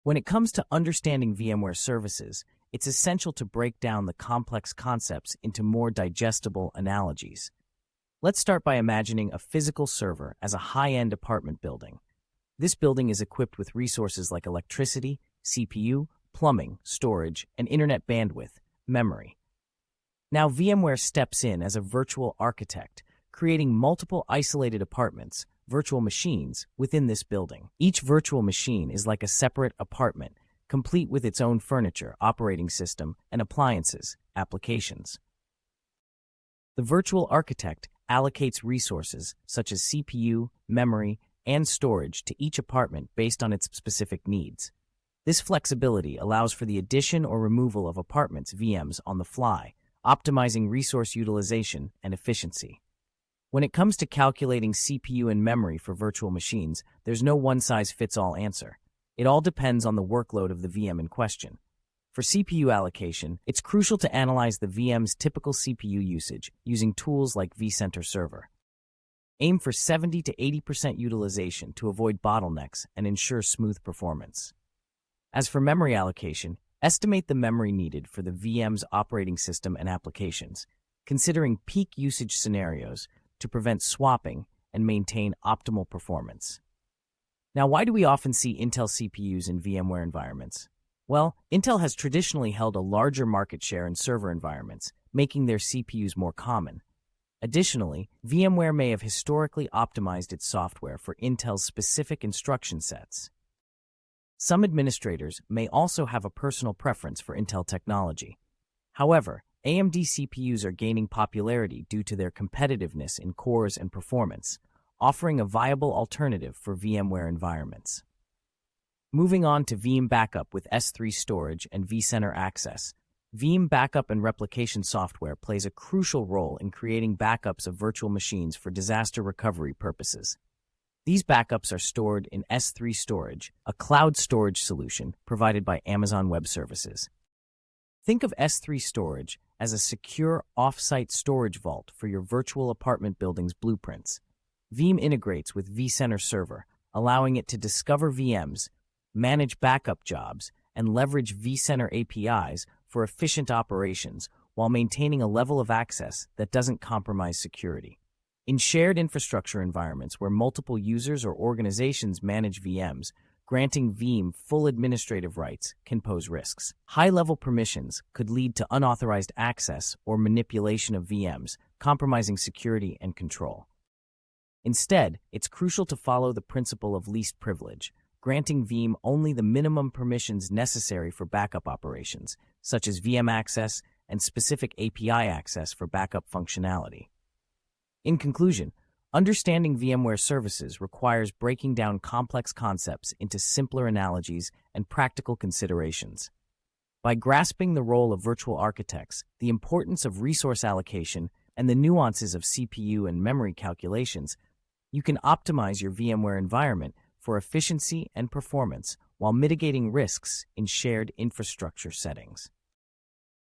When it comes to understanding VMware services, it's essential to break down the complex concepts into more digestible analogies. Let's start by imagining a physical server as a high-end apartment building. This building is equipped with resources like electricity, CPU, plumbing, storage, and internet bandwidth, memory. Now VMware steps in as a virtual architect, creating multiple isolated apartments, virtual machines, within this building. Each virtual machine is like a separate apartment, complete with its own furniture, operating system, and appliances, applications. The virtual architect allocates resources such as CPU, memory, and storage to each apartment based on its specific needs. This flexibility allows for the addition or removal of apartments' VMs on the fly, optimizing resource utilization and efficiency. When it comes to calculating CPU and memory for virtual machines, there's no one-size-fits-all answer. It all depends on the workload of the VM in question. For CPU allocation, it's crucial to analyze the VM's typical CPU usage using tools like vCenter Server. Aim for 70 to 80% utilization to avoid bottlenecks and ensure smooth performance. As for memory allocation, estimate the memory needed for the VM's operating system and applications, considering peak usage scenarios to prevent swapping and maintain optimal performance. Now, why do we often see Intel CPUs in VMware environments? Well, Intel has traditionally held a larger market share in server environments, making their CPUs more common. Additionally, VMware may have historically optimized its software for Intel's specific instruction sets. Some administrators may also have a personal preference for Intel technology. However, AMD CPUs are gaining popularity due to their competitiveness in cores and performance, offering a viable alternative for VMware environments. Moving on to VM Backup with S3 storage and vCenter access, VM backup and replication software plays a crucial role in creating backups of virtual machines for disaster recovery purposes. These backups are stored in S3 storage, a cloud storage solution provided by Amazon Web Services. Think of S3 storage as a secure off-site storage vault for your virtual apartment building's blueprints. VM integrates with vCenter Server, allowing it to discover VMs, manage backup jobs, and leverage vCenter APIs for efficient operations while maintaining a level of access that doesn't compromise security. In shared infrastructure environments where multiple users or organizations manage VMs, granting VM full administrative rights can pose risks. High-level permissions could lead to unauthorized access or manipulation of VMs, compromising security and control. Instead, it's crucial to follow the principle of least privilege, granting VM only the minimum permissions necessary for backup operations, such as VM access and specific API access for backup functionality. In conclusion, understanding VMware services requires breaking down complex concepts into simpler analogies and practical considerations. By grasping the role of virtual architects, the importance of resource allocation, and the nuances of CPU and memory calculations, you can optimize your VMware environment for efficiency and performance while mitigating risks in shared infrastructure settings.